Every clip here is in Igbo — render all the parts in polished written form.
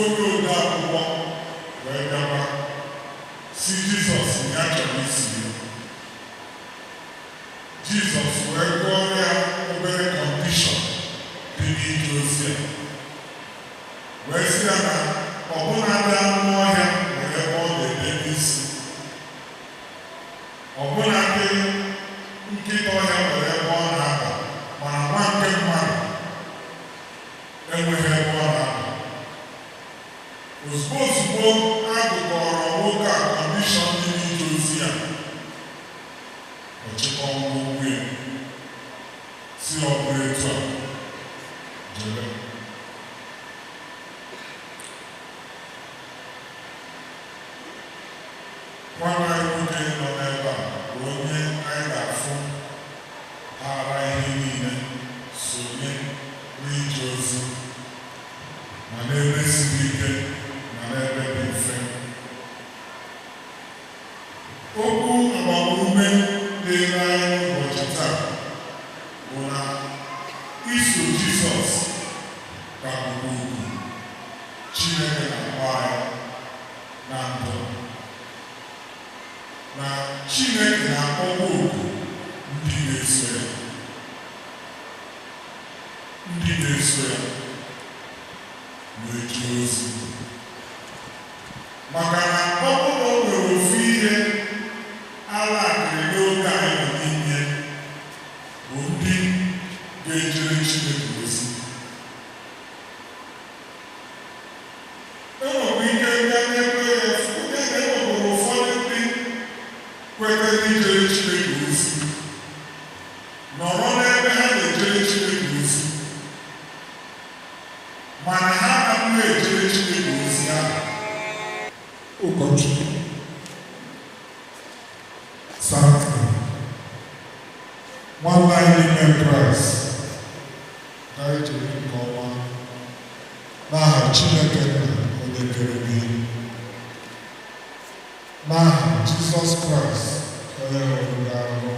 onye ode akwụkwọ wee bịakwa si Jizọs ya chọrọ isi ya. Jizọs wee gụọ ya obere kọndishọn dị n'ije ozi ya, wee sị ya na ọbụna ndị anụ ọhịa nwere ebe ọ ga-edebe isi, ọbụna ndị nkịta ọhịa nwere ebe ọ na-aba, mana nwa nke mmadụ enweghị ebe ọ na-aba. Ozugbo agụkọrọ nwoke a kọndishọn dị n'ije ozi ya, ọ chịkọọ ngwongwo ya si ọ bụrụ etu a jebe. Nwanne anyị nwoke nọ n'ebe a bụ onye anyị ga-afụ ara ihe niile sonye n'ije ozi, ma n'ebe siri ike ma n'ebe dị mfe. Okwu agbamume dịrị anyị ụbọchị taa bụ na iso Jizọs ka bụ ugwu Chineke na-akpọ anyị na ndụ, na Chineke na-akpọkwa oku ndị na-eso ya, ndị na-eso ya na-eje ozi. Maka na ọ bụrụ o nwere ofu ihe ala akịrị n'oge anyị nọ n'ime bụ ndị ga-ejere Chineke ozi. Enwekwa ike ndị na-ekwe ya efu, ndị na-enwekwara ụfọdụ ndị kwetara ijere Chineke ozi nọrọ n'ebe ha na-ejere Chineke ozi, mana ha anaghị ejere Chineke ozi ahụ. Ụkọchukwu Samuel nwanne anyị n'ime Kraịst ga-ejere nke ọma n'aha Chineke nna onye kere gị, n'aha Jizọs Kraịst onye hụrụ gị ahụ,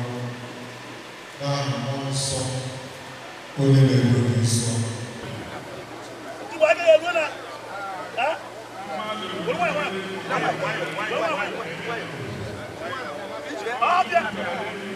n'aha Mmụọ Nsọ onye na-ebu gị nsọ. Oh, yeah.